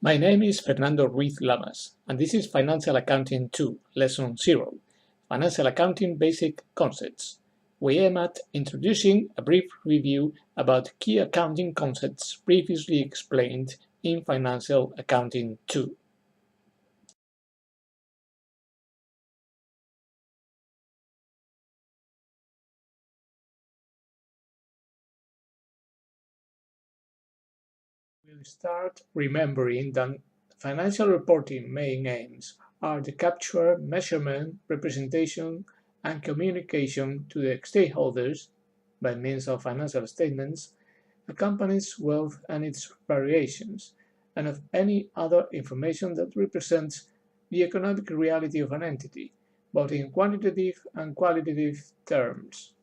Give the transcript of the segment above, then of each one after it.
My name is Fernando Ruiz Lamas, and this is Financial Accounting 2, Lesson 0, Financial Accounting Basic Concepts. We aim at introducing a brief review about key accounting concepts previously explained in Financial Accounting 2. We'll start remembering that financial reporting main aims are the capture, measurement, representation, and communication to the stakeholders, by means of financial statements, a company's wealth and its variations, and of any other information that represents the economic reality of an entity, both in quantitative and qualitative terms.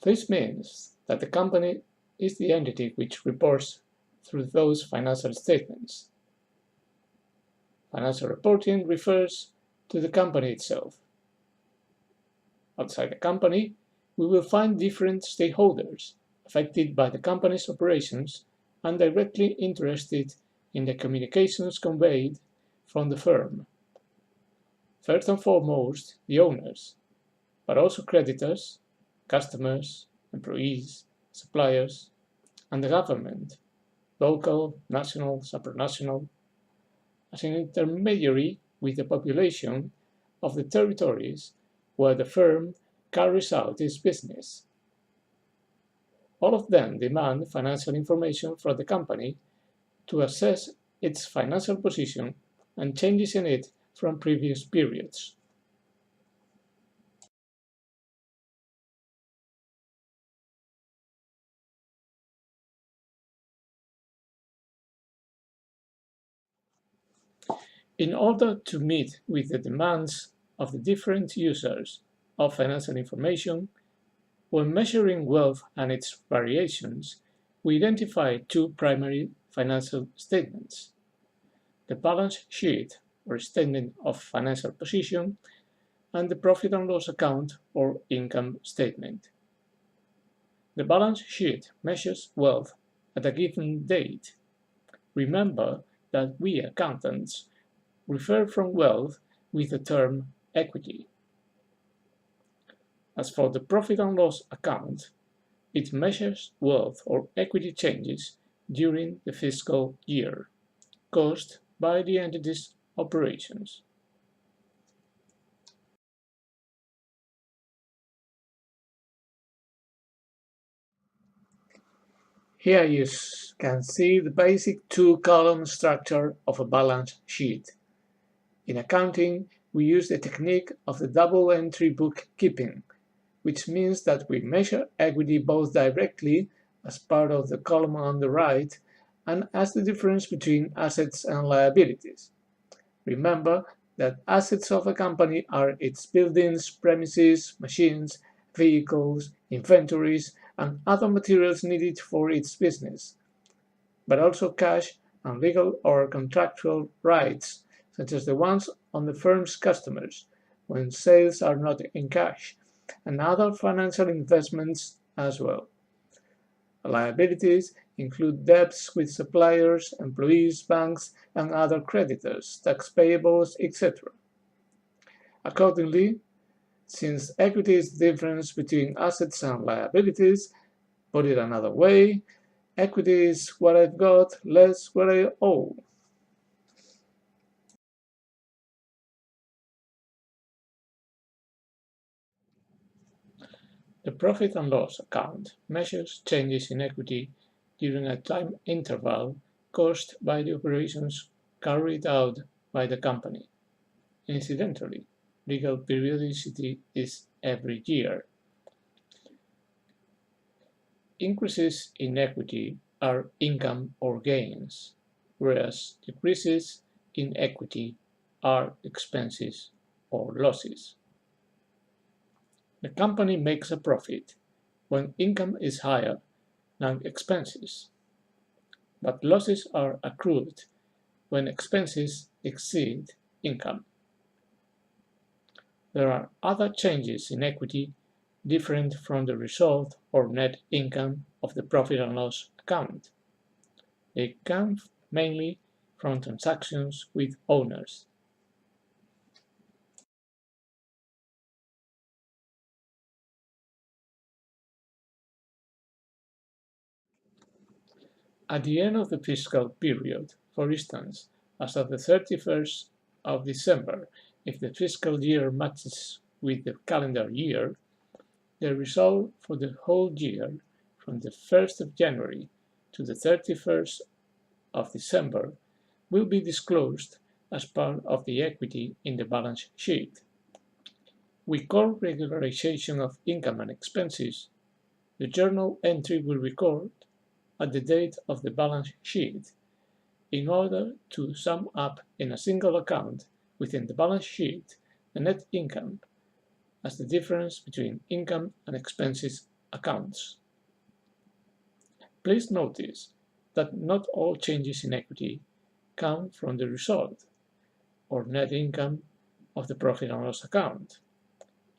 This means that the company is the entity which reports through those financial statements. Financial reporting refers to the company itself. Outside the company, we will find different stakeholders affected by the company's operations and directly interested in the communications conveyed from the firm. First and foremost, the owners, but also creditors, customers, employees, suppliers, and the government, local, national, supranational, as an intermediary with the population of the territories where the firm carries out its business. All of them demand financial information from the company to assess its financial position and changes in it from previous periods. In order to meet with the demands of the different users of financial information, when measuring wealth and its variations, we identify two primary financial statements: the balance sheet, or statement of financial position, and the profit and loss account, or income statement. The balance sheet measures wealth at a given date. Remember that we accountants refer from wealth with the term equity. As for the profit and loss account, it measures wealth or equity changes during the fiscal year, caused by the entity's operations. Here you can see the basic two-column structure of a balance sheet. In accounting, we use the technique of the double entry bookkeeping, which means that we measure equity both directly as part of the column on the right and as the difference between assets and liabilities. Remember that assets of a company are its buildings, premises, machines, vehicles, inventories, and other materials needed for its business, but also cash and legal or contractual rights, such as the ones on the firm's customers when sales are not in cash, and other financial investments as well. Liabilities include debts with suppliers, employees, banks, and other creditors, tax payables, etc. Accordingly, since equity is the difference between assets and liabilities, put it another way, equity is what I've got less what I owe. The profit and loss account measures changes in equity during a time interval caused by the operations carried out by the company. Incidentally, legal periodicity is every year. Increases in equity are income or gains, whereas decreases in equity are expenses or losses. The company makes a profit when income is higher than expenses, but losses are accrued when expenses exceed income. There are other changes in equity different from the result or net income of the profit and loss account. They come mainly from transactions with owners. At the end of the fiscal period, for instance, as of the 31st of December, if the fiscal year matches with the calendar year, the result for the whole year from the 1st of January to the 31st of December will be disclosed as part of the equity in the balance sheet. We call regularization of income and expenses. The journal entry will record at the date of the balance sheet in order to sum up in a single account within the balance sheet the net income as the difference between income and expenses accounts. Please notice that not all changes in equity come from the result or net income of the profit and loss account.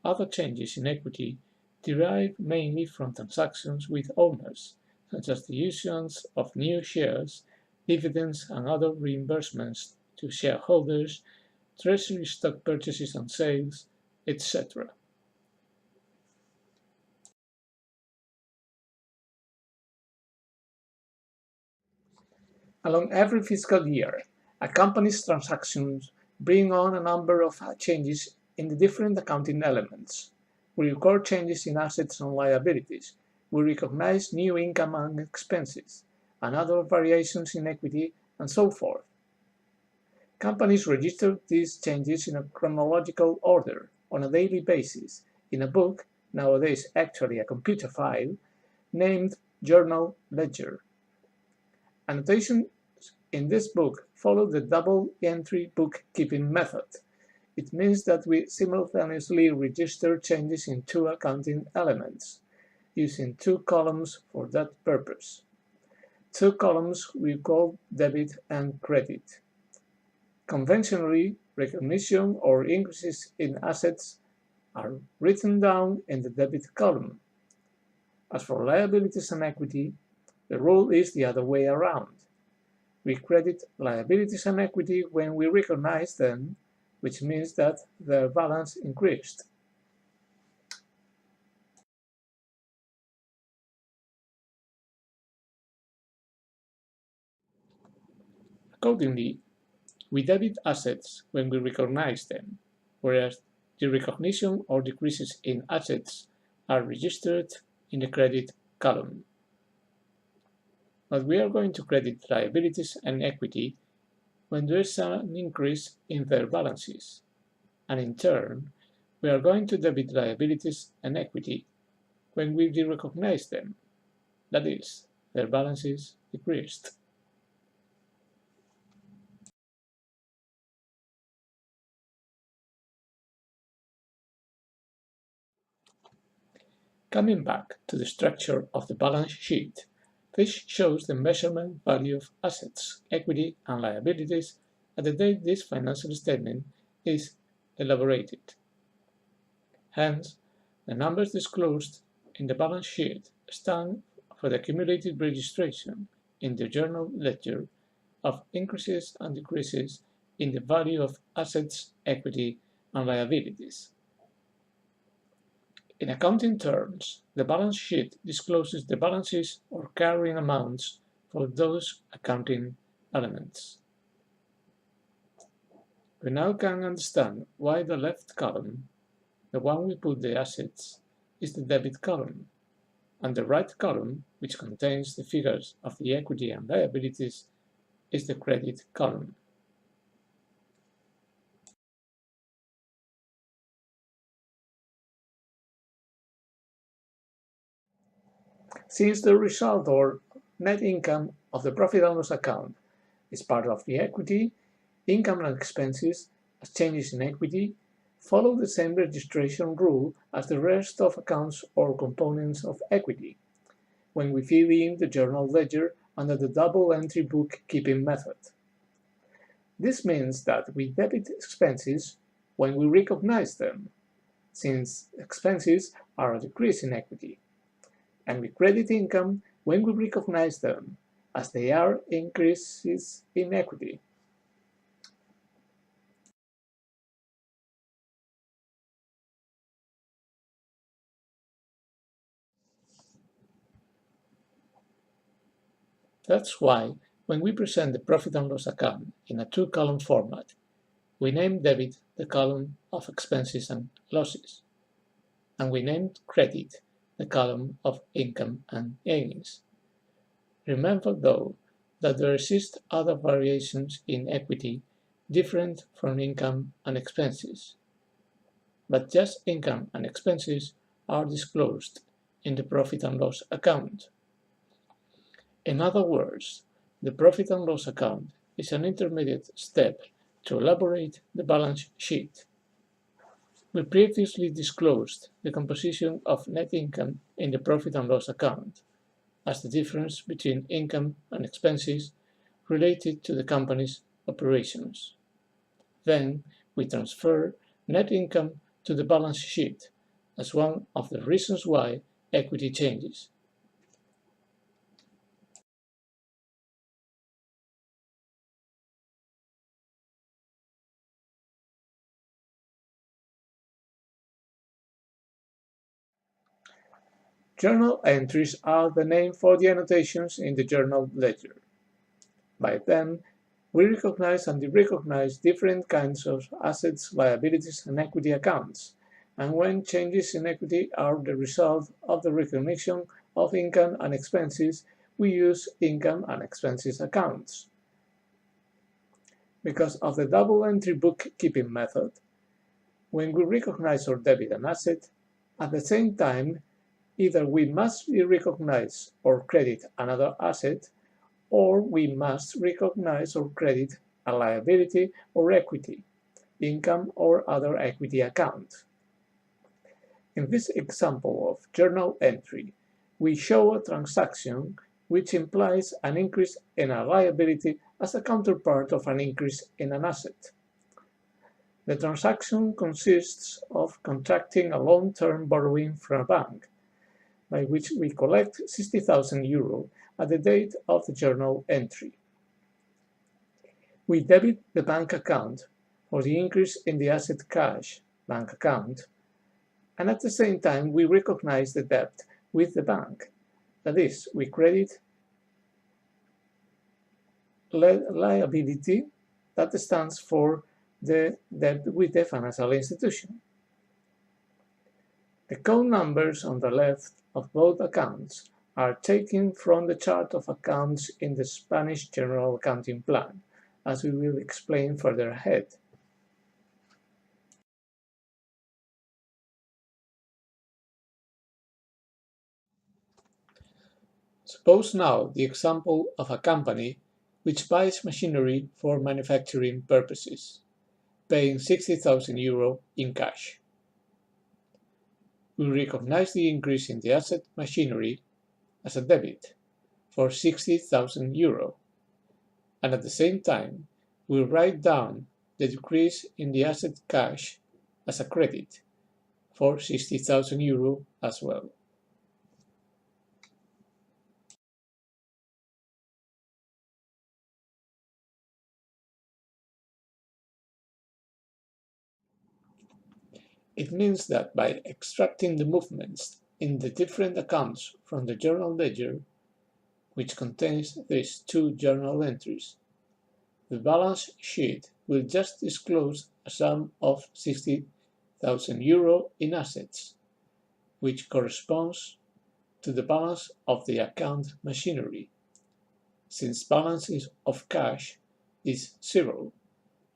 Other changes in equity derive mainly from transactions with owners, such as the issuance of new shares, dividends and other reimbursements to shareholders, treasury stock purchases and sales, etc. Along every fiscal year, a company's transactions bring on a number of changes in the different accounting elements. We record changes in assets and liabilities. We recognize new income and expenses, and other variations in equity, and so forth. Companies register these changes in a chronological order on a daily basis in a book, nowadays actually a computer file, named Journal Ledger. Annotations in this book follow the double entry bookkeeping method. It means that we simultaneously register changes in two accounting elements, using two columns for that purpose. Two columns we call debit and credit. Conventionally, recognition or increases in assets are written down in the debit column. As for liabilities and equity, the rule is the other way around. We credit liabilities and equity when we recognize them, which means that their balance increased. Accordingly, we debit assets when we recognize them, whereas the recognition or decreases in assets are registered in the credit column. But we are going to credit liabilities and equity when there is an increase in their balances, and in turn, we are going to debit liabilities and equity when we derecognize them, that is, their balances decreased. Coming back to the structure of the balance sheet, this shows the measurement value of assets, equity, and liabilities at the date this financial statement is elaborated. Hence, the numbers disclosed in the balance sheet stand for the accumulated registration in the journal ledger of increases and decreases in the value of assets, equity, and liabilities. In accounting terms, the balance sheet discloses the balances or carrying amounts for those accounting elements. We now can understand why the left column, the one we put the assets, is the debit column, and the right column, which contains the figures of the equity and liabilities, is the credit column. Since the result or net income of the profit and loss account is part of the equity, income and expenses, as changes in equity, follow the same registration rule as the rest of accounts or components of equity, when we fill in the journal ledger under the double entry bookkeeping method. This means that we debit expenses when we recognize them, since expenses are a decrease in equity, and we credit income when we recognize them, as they are increases in equity. That's why, when we present the profit and loss account in a two-column format, we name debit the column of expenses and losses, and we name credit the column of income and gains. Remember, though, that there exist other variations in equity different from income and expenses, but just income and expenses are disclosed in the profit and loss account. In other words, the profit and loss account is an intermediate step to elaborate the balance sheet. We previously disclosed the composition of net income in the profit and loss account as the difference between income and expenses related to the company's operations. Then we transfer net income to the balance sheet as one of the reasons why equity changes. Journal entries are the name for the annotations in the journal ledger. By them, we recognize and derecognize different kinds of assets, liabilities, and equity accounts, and when changes in equity are the result of the recognition of income and expenses, we use income and expenses accounts. Because of the double entry bookkeeping method, when we recognize or debit an asset, at the same time, either we must recognize or credit another asset, or we must recognize or credit a liability or equity, income or other equity account. In this example of journal entry, we show a transaction which implies an increase in a liability as a counterpart of an increase in an asset. The transaction consists of contracting a long-term borrowing from a bank, by which we collect €60,000 at the date of the journal entry. We debit the bank account for the increase in the asset cash bank account, and at the same time we recognize the debt with the bank. That is, we credit liability that stands for the debt with the financial institution. The code numbers on the left of both accounts are taken from the chart of accounts in the Spanish General Accounting Plan, as we will explain further ahead. Suppose now the example of a company which buys machinery for manufacturing purposes, paying €60,000 in cash. We recognize the increase in the asset machinery as a debit for €60,000, and at the same time we write down the decrease in the asset cash as a credit for €60,000 as well. It means that by extracting the movements in the different accounts from the journal ledger, which contains these two journal entries, the balance sheet will just disclose a sum of €60,000 in assets, which corresponds to the balance of the account machinery, since balance of cash is zero,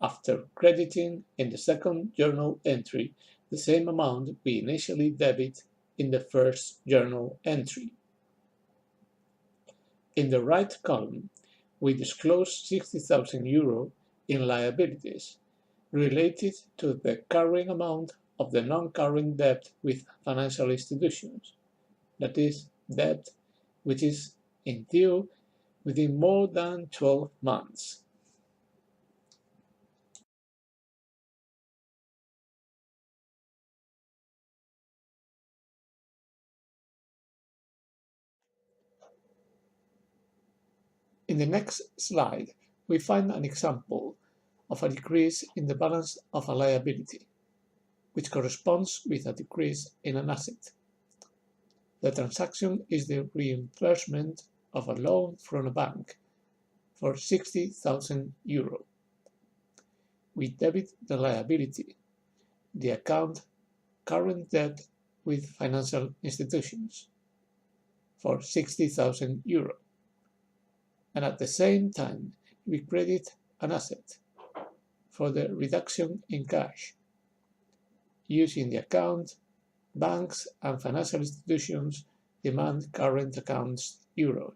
after crediting in the second journal entry the same amount we initially debit in the first journal entry. In the right column, we disclose €60,000 in liabilities related to the carrying amount of the non-current debt with financial institutions, that is, debt which is in due within more than 12 months. In the next slide, we find an example of a decrease in the balance of a liability, which corresponds with a decrease in an asset. The transaction is the reimbursement of a loan from a bank for 60,000 euro. We debit the liability, the account current debt with financial institutions, for 60,000 euro, and at the same time we credit an asset for the reduction in cash. Using the account, banks and financial institutions demand current accounts euros.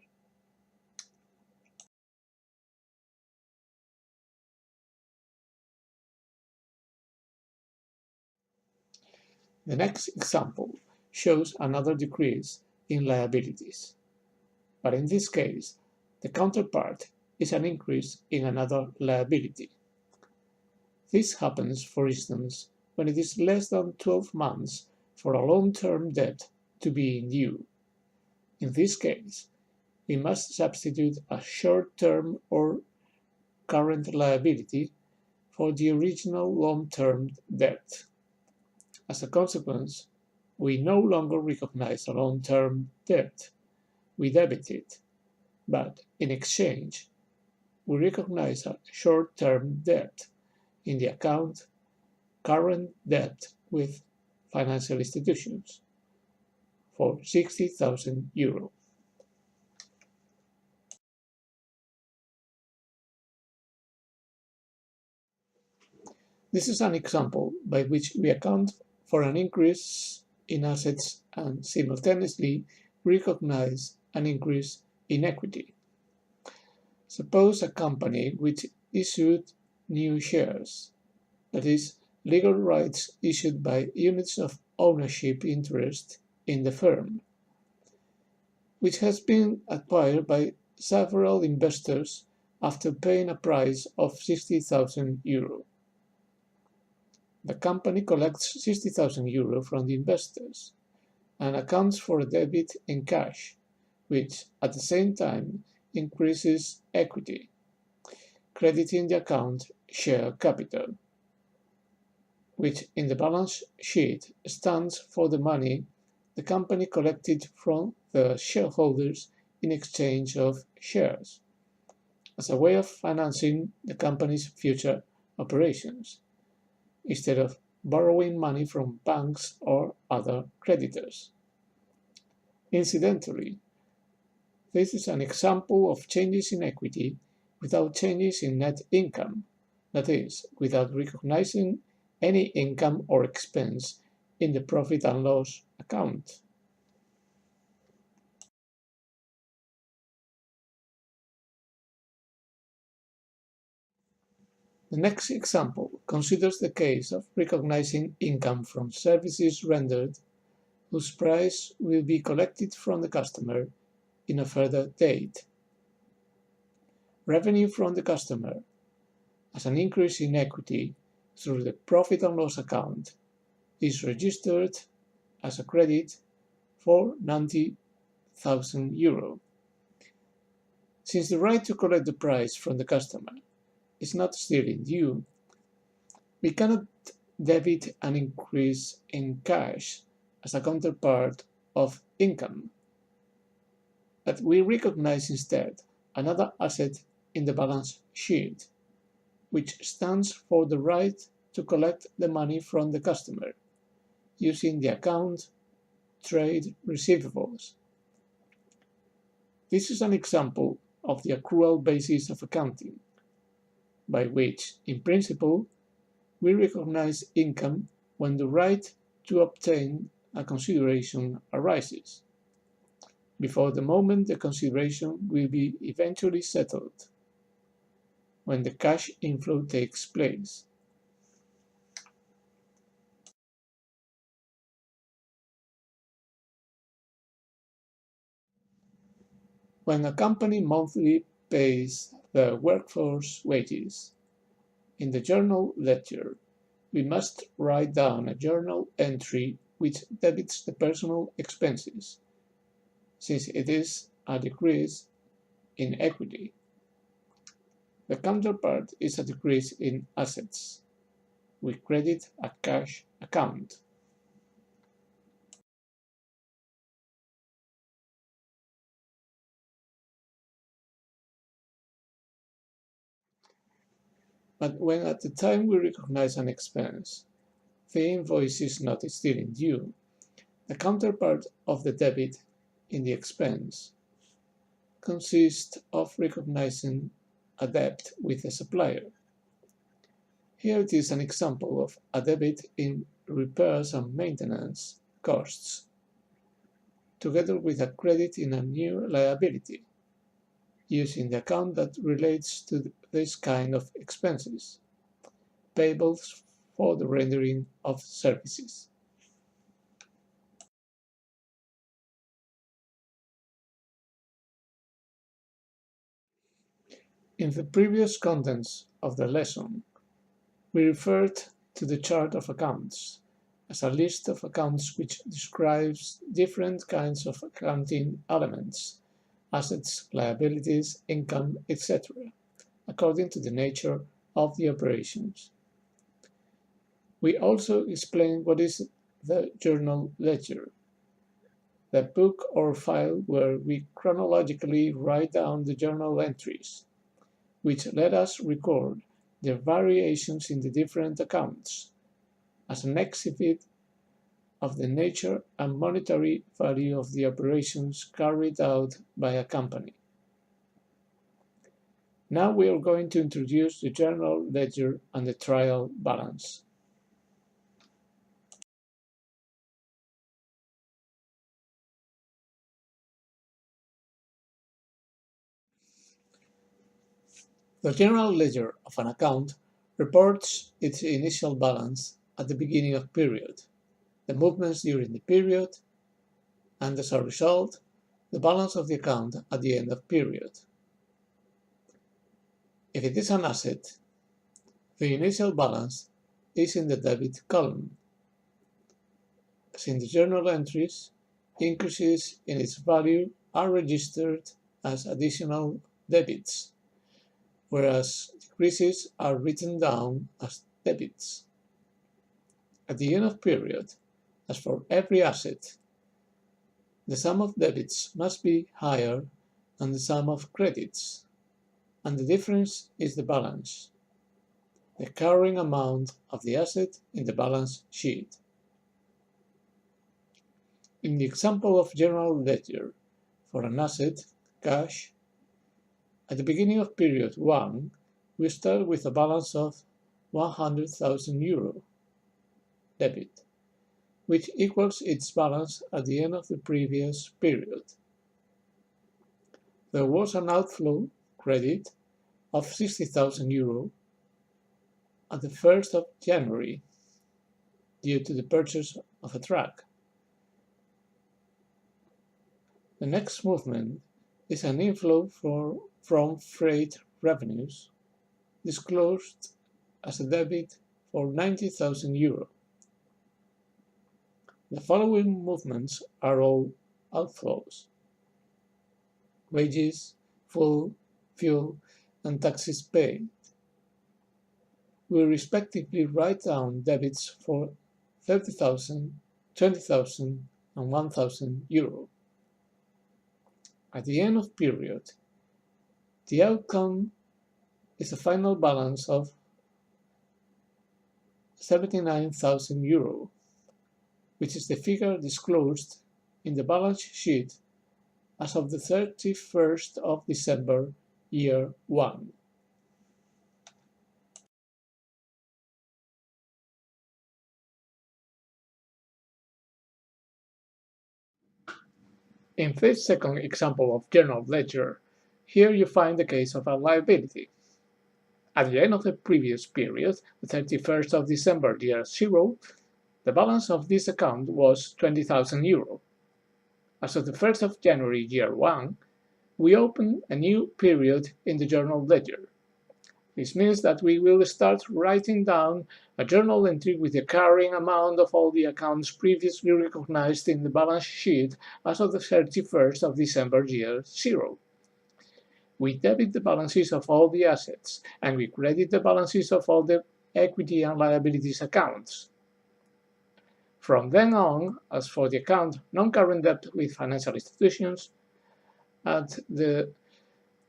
The next example shows another decrease in liabilities, but in this case, the counterpart is an increase in another liability. This happens, for instance, when it is less than 12 months for a long-term debt to be in due. In this case, we must substitute a short-term or current liability for the original long-term debt. As a consequence, we no longer recognize a long-term debt, we debit it, but in exchange, we recognize a short-term debt in the account current debt with financial institutions for 60,000 euro. This is an example by which we account for an increase in assets and simultaneously recognize an increase in equity. Suppose a company which issued new shares, that is, legal rights issued by units of ownership interest in the firm, which has been acquired by several investors after paying a price of 60,000 euro. The company collects 60,000 euro from the investors and accounts for a debit in cash, which at the same time increases equity, crediting the account share capital, which in the balance sheet stands for the money the company collected from the shareholders in exchange of shares, as a way of financing the company's future operations, instead of borrowing money from banks or other creditors. Incidentally, this is an example of changes in equity without changes in net income, that is, without recognizing any income or expense in the profit and loss account. The next example considers the case of recognizing income from services rendered whose price will be collected from the customer in a further date. Revenue from the customer, as an increase in equity through the profit and loss account, is registered as a credit for 90,000 euro. Since the right to collect the price from the customer is not still in due, we cannot debit an increase in cash as a counterpart of income, but we recognize instead another asset in the balance sheet, which stands for the right to collect the money from the customer, using the account trade receivables. This is an example of the accrual basis of accounting, by which, in principle, we recognize income when the right to obtain a consideration arises, before the moment the consideration will be eventually settled, when the cash inflow takes place. When a company monthly pays the workforce wages, in the journal ledger, we must write down a journal entry which debits the personal expenses, since it is a decrease in equity. The counterpart is a decrease in assets. We credit a cash account. But when at the time we recognize an expense, the invoice is not still in due, the counterpart of the debit in the expense consists of recognizing a debt with a supplier. Here it is an example of a debit in repairs and maintenance costs, together with a credit in a new liability, using the account that relates to this kind of expenses, payables for the rendering of services. In the previous contents of the lesson, we referred to the chart of accounts as a list of accounts which describes different kinds of accounting elements, assets, liabilities, income, etc., according to the nature of the operations. We also explained what is the journal ledger, the book or file where we chronologically write down the journal entries, which let us record the variations in the different accounts as an exhibit of the nature and monetary value of the operations carried out by a company. Now we are going to introduce the journal ledger and the trial balance. The general ledger of an account reports its initial balance at the beginning of period, the movements during the period, and as a result, the balance of the account at the end of period. If it is an asset, the initial balance is in the debit column, as in the journal entries, increases in its value are registered as additional debits, whereas decreases are written down as debits. At the end of period, as for every asset, the sum of debits must be higher than the sum of credits, and the difference is the balance, the carrying amount of the asset in the balance sheet. In the example of general ledger, for an asset, cash, at the beginning of period 1, we start with a balance of 100,000 euro debit, which equals its balance at the end of the previous period. There was an outflow credit of 60,000 euro at the 1st of January due to the purchase of a truck. The next movement is an inflow from freight revenues, disclosed as a debit for 90,000 euro. The following movements are all outflows: wages, fuel, and taxes paid. We respectively write down debits for 30,000, 20,000, and 1,000 euro. At the end of period, the outcome is a final balance of 79,000 euro, which is the figure disclosed in the balance sheet as of the 31st of December, year 1. In this second example of journal ledger, here you find the case of a liability. At the end of the previous period, the 31st of December, year 0, the balance of this account was 20,000 euro. As of the 1st of January, year 1, we open a new period in the journal ledger. This means that we will start writing down a journal entry with the carrying amount of all the accounts previously recognized in the balance sheet as of the 31st of December, year 0. we debit the balances of all the assets, and we credit the balances of all the equity and liabilities accounts. From then on, as for the account non-current debt with financial institutions, at the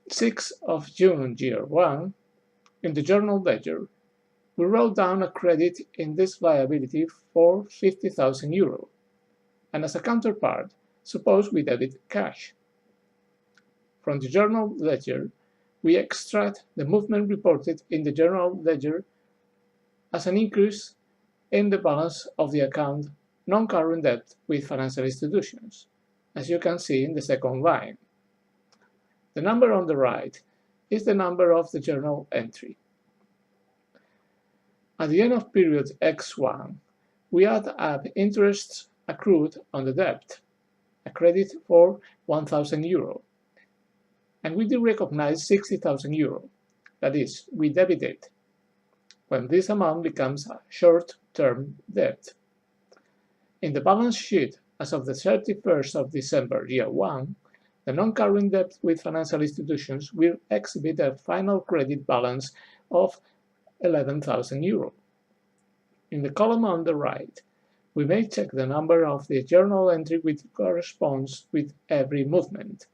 6th of June year 1, in the journal ledger, we wrote down a credit in this liability for €50,000, and as a counterpart, suppose we debit cash. From the journal ledger, we extract the movement reported in the journal ledger as an increase in the balance of the account non-current debt with financial institutions, as you can see in the second line. The number on the right is the number of the journal entry. At the end of period X1, we add up interest accrued on the debt, a credit for €1,000, and we do recognize €60,000. That is, we debit it, when this amount becomes a short-term debt. In the balance sheet as of the 31st of December year 1, the non-current debt with financial institutions will exhibit a final credit balance of €11,000. In the column on the right, we may check the number of the journal entry which corresponds with every movement.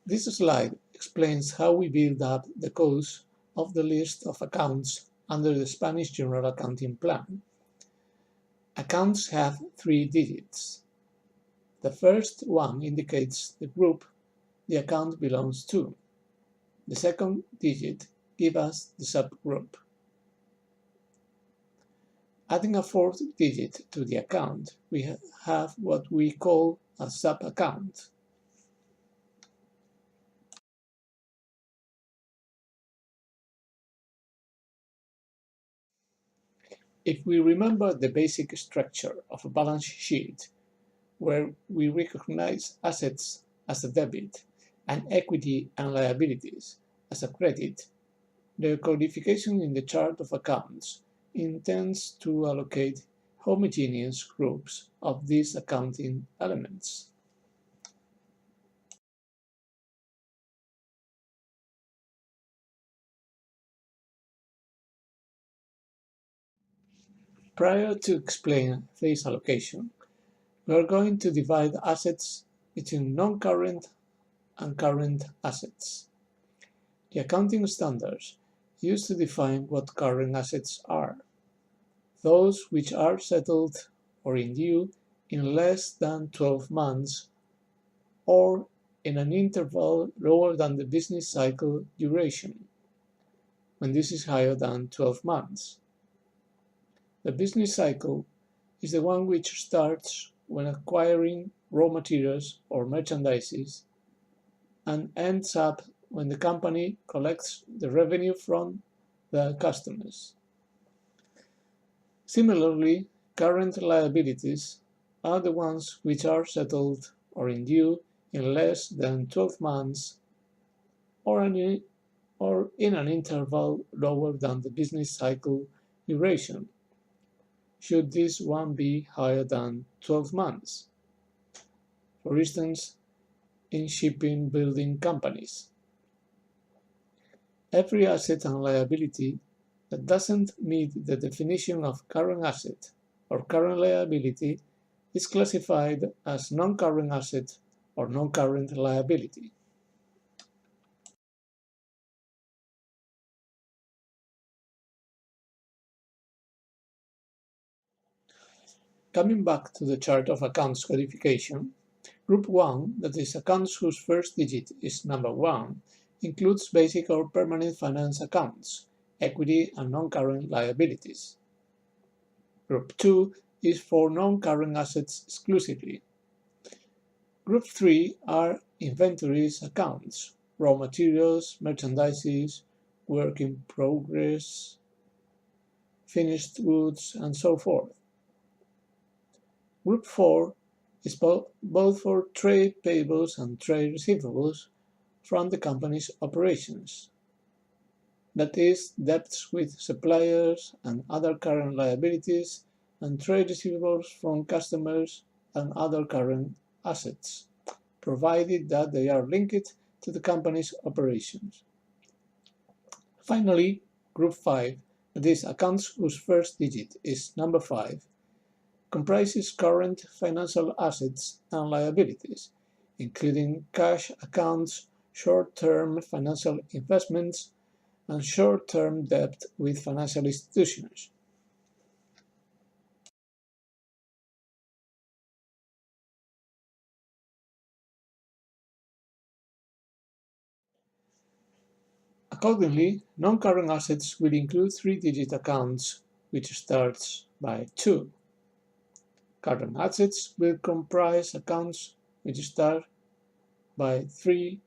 This slide explains how we build up the codes of the list of accounts under the Spanish General Accounting Plan. Accounts have 3 digits. The first one indicates the group the account belongs to. The second digit gives us the subgroup. Adding a 4th digit to the account, we have what we call a sub-account. If we remember the basic structure of a balance sheet, where we recognize assets as a debit and equity and liabilities as a credit, the codification in the chart of accounts intends to allocate homogeneous groups of these accounting elements. Prior to explain this allocation, we are going to divide assets between non-current and current assets. The accounting standards used to define what current assets are: those which are settled or in due in less than 12 months or in an interval lower than the business cycle duration, when this is higher than 12 months. The business cycle is the one which starts when acquiring raw materials or merchandise and ends up when the company collects the revenue from the customers. Similarly, current liabilities are the ones which are settled or in due in less than 12 months or in an interval lower than the business cycle duration, should this one be higher than 12 months. For instance, in shipping building companies. Every asset and liability that doesn't meet the definition of current asset or current liability is classified as non-current asset or non-current liability. Coming back to the chart of accounts codification, Group 1, that is accounts whose first digit is number 1, includes basic or permanent finance accounts, equity and non-current liabilities. Group 2 is for non-current assets exclusively. Group 3 are inventories accounts, raw materials, merchandise, work in progress, finished goods, and so forth. Group 4 is both for trade payables and trade receivables from the company's operations. That is, debts with suppliers and other current liabilities and trade receivables from customers and other current assets, provided that they are linked to the company's operations. Finally, Group 5, that is, accounts whose first digit is number 5, comprises current financial assets and liabilities, including cash accounts, short-term financial investments, and short-term debt with financial institutions. Accordingly, non-current assets will include three-digit accounts which starts by 2. Current assets will comprise accounts which start by 3,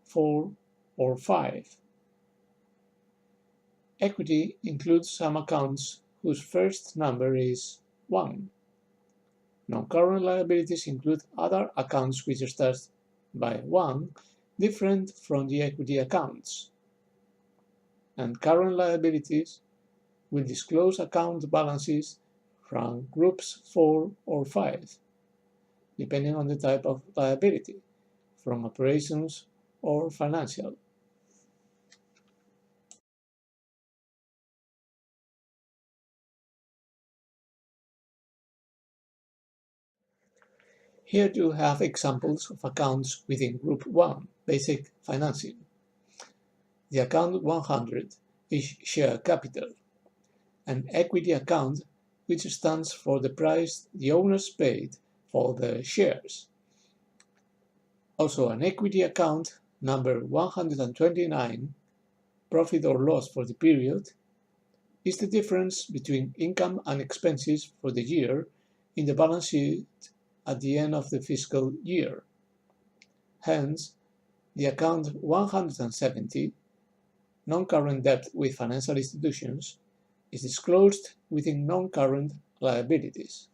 4, or 5. Equity includes some accounts whose first number is 1. Non-current liabilities include other accounts which start by 1, different from the equity accounts. And current liabilities will disclose account balances from groups 4 or 5, depending on the type of liability, from operations or financial. Here you have examples of accounts within Group 1, Basic Financing. The account 100 is share capital, an equity account which stands for the price the owners paid for the shares. Also, an equity account number 129, profit or loss for the period, is the difference between income and expenses for the year in the balance sheet at the end of the fiscal year. Hence, the account 170, non-current debt with financial institutions, is disclosed within non-current liabilities.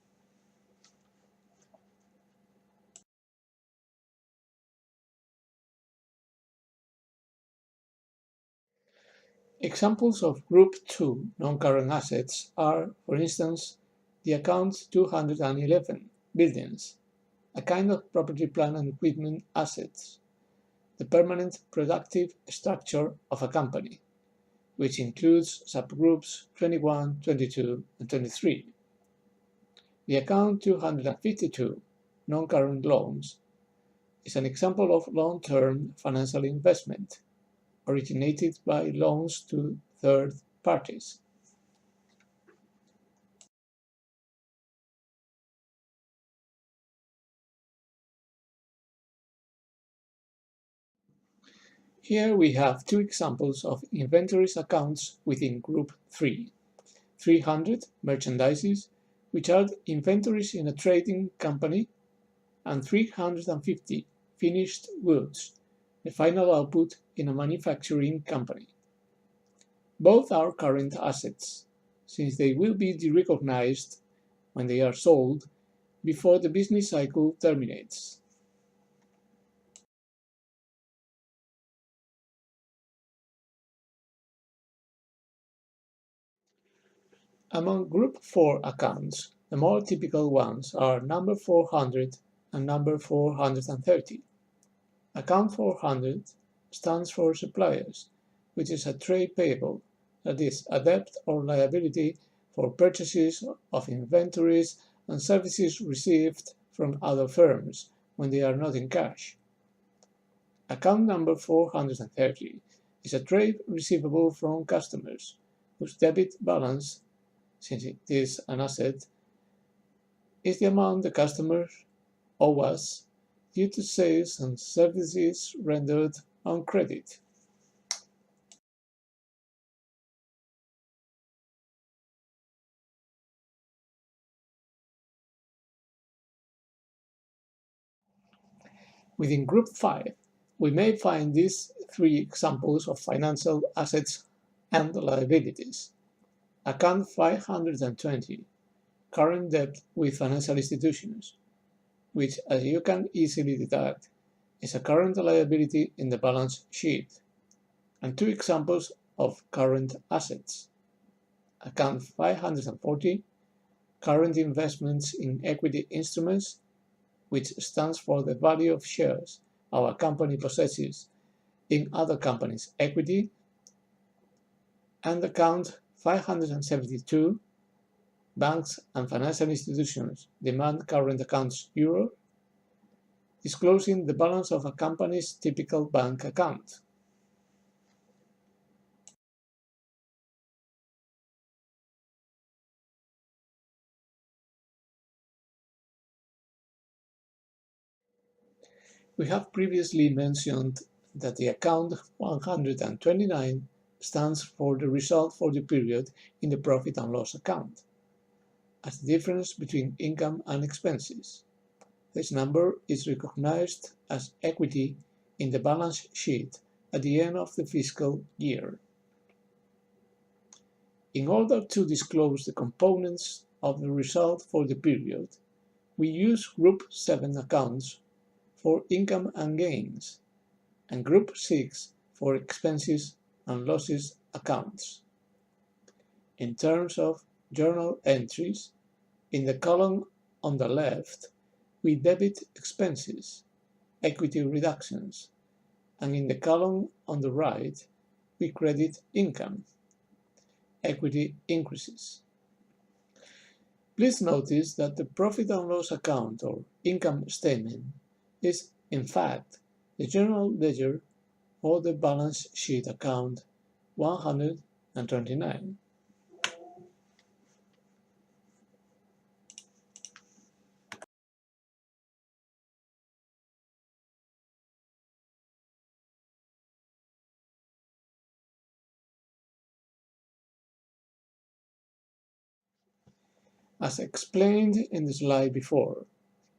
Examples of Group 2 non-current assets are, for instance, the account 211, buildings, a kind of property, plant and equipment assets, the permanent productive structure of a company, which includes subgroups 21, 22, and 23. The account 252, non-current loans, is an example of long-term financial investment, originated by loans to third parties. Here we have two examples of inventories accounts within Group 3. 300 merchandises, which are inventories in a trading company, and 350 finished goods, the final output in a manufacturing company. Both are current assets, since they will be derecognized when they are sold before the business cycle terminates. Among Group 4 accounts, the more typical ones are number 400 and number 430. Account 400 stands for suppliers, which is a trade payable, that is, a debt or liability for purchases of inventories and services received from other firms when they are not in cash. Account number 430 is a trade receivable from customers, whose debit balance, since it is an asset, is the amount the customers owe us due to sales and services rendered on credit. Within Group 5, we may find these three examples of financial assets and liabilities. Account 520, current debt with financial institutions, which, as you can easily deduct, is a current liability in the balance sheet, and two examples of current assets. Account 540, current investments in equity instruments, which stands for the value of shares our company possesses in other companies' equity, and account 572, banks and financial institutions demand current accounts euro, disclosing the balance of a company's typical bank account. We have previously mentioned that the account 129 stands for the result for the period in the profit and loss account, as the difference between income and expenses. This number is recognized as equity in the balance sheet at the end of the fiscal year. In order to disclose the components of the result for the period, we use Group 7 accounts for income and gains, and Group 6 for expenses and losses accounts. In terms of journal entries, in the column on the left, we debit expenses, equity reductions, and in the column on the right, we credit income, equity increases. Please notice that the profit and loss account or income statement is, in fact, the general ledger for the balance sheet account 129. As explained in the slide before,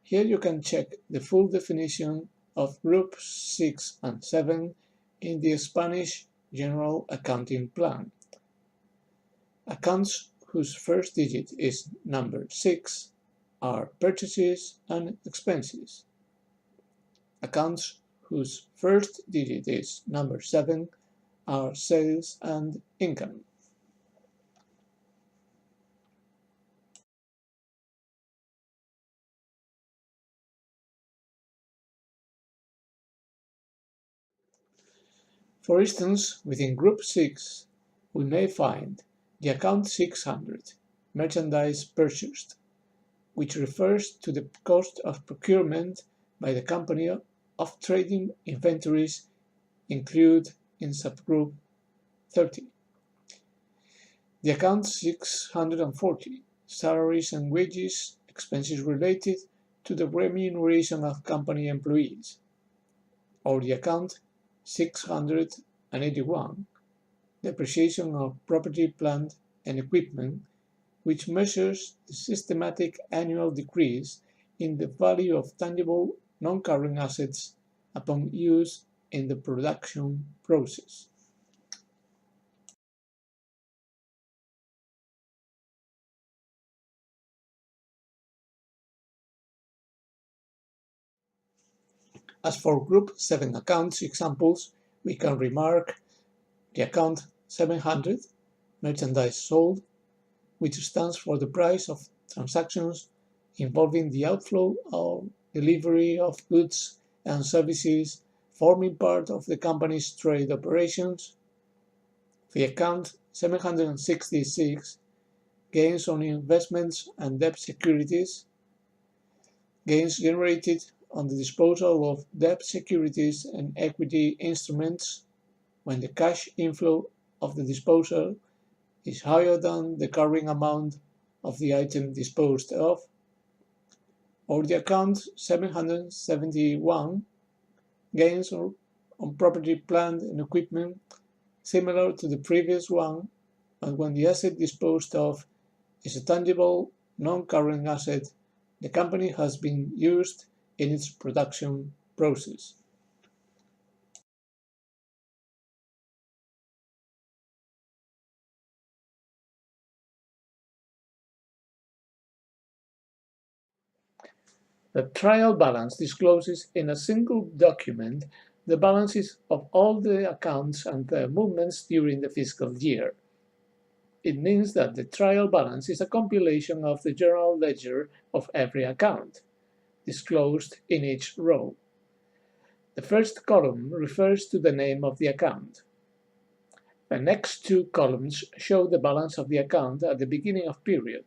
here you can check the full definition of Groups 6 and 7 in the Spanish General Accounting Plan. Accounts whose first digit is number 6 are purchases and expenses. Accounts whose first digit is number 7 are sales and income. For instance, within Group 6, we may find the account 600, merchandise purchased, which refers to the cost of procurement by the company of trading inventories included in subgroup 30. The account 640, salaries and wages, expenses related to the remuneration of company employees, or the account 681, depreciation of property, plant, and equipment, which measures the systematic annual decrease in the value of tangible non-current assets upon use in the production process. As for Group 7 accounts examples, we can remark the account 700, merchandise sold, which stands for the price of transactions involving the outflow or delivery of goods and services forming part of the company's trade operations. The account 766, gains on investments and debt securities, gains generated on the disposal of debt securities and equity instruments when the cash inflow of the disposal is higher than the carrying amount of the item disposed of, or the account 771, gains on property, plant, and equipment similar to the previous one, and when the asset disposed of is a tangible, non-current asset the company has been used in its production process. The trial balance discloses in a single document the balances of all the accounts and their movements during the fiscal year. It means that the trial balance is a compilation of the general ledger of every account, disclosed in each row. The first column refers to the name of the account. The next two columns show the balance of the account at the beginning of period,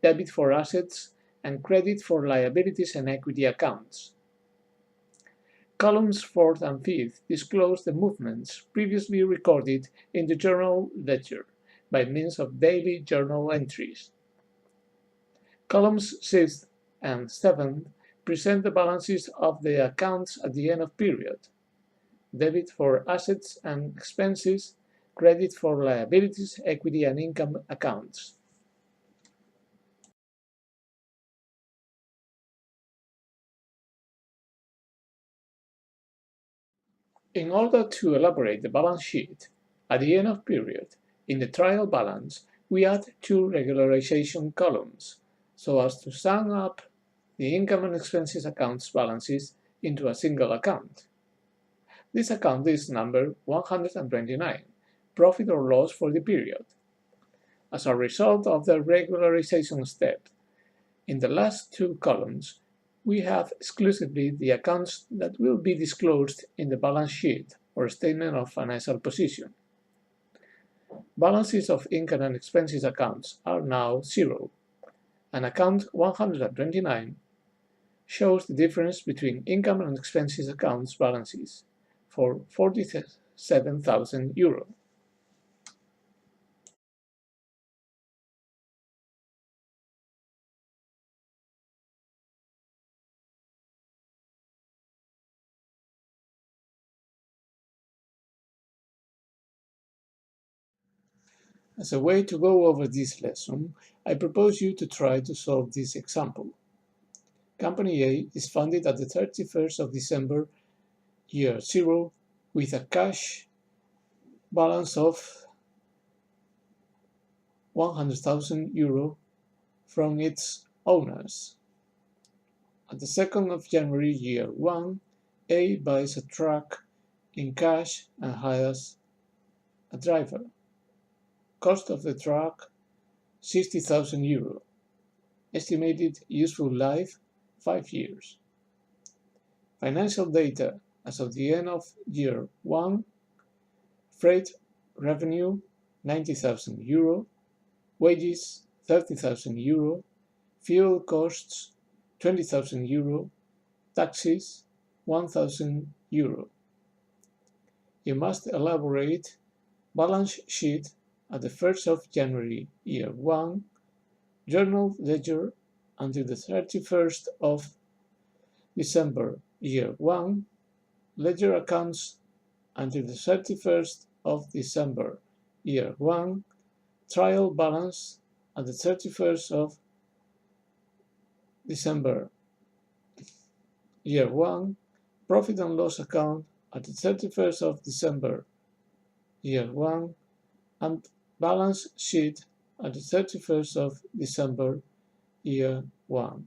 debit for assets and credit for liabilities and equity accounts. Columns 4th and 5th disclose the movements previously recorded in the journal ledger by means of daily journal entries. Columns 6th and 7th present the balances of the accounts at the end of period, debit for assets and expenses, credit for liabilities, equity and income accounts. In order to elaborate the balance sheet, at the end of period, in the trial balance, we add two regularization columns so as to sum up the income and expenses accounts balances into a single account. This account is number 129, profit or loss for the period. As a result of the regularization step, in the last two columns, we have exclusively the accounts that will be disclosed in the balance sheet or statement of financial position. Balances of income and expenses accounts are now zero, and account 129 shows the difference between income and expenses accounts balances for 47,000 euro. As a way to go over this lesson, I propose you to try to solve this example. Company A is funded at the 31st of December, year 0, with a cash balance of 100,000 euro from its owners. At the 2nd of January, year 1, A buys a truck in cash and hires a driver. Cost of the truck, 60,000 euro. Estimated useful life, 5 years. Financial data as of the end of year 1, freight revenue, 90,000 euro, wages, 30,000 euro, fuel costs, 20,000 euro, taxes, 1,000 euro. You must elaborate balance sheet at the 1st of January, year 1, journal ledger until the 31st of December, year 1, ledger accounts until the 31st of December, year 1, trial balance at the 31st of December, year 1, profit and loss account at the 31st of December, year 1, and balance sheet at the 31st of December, year 1.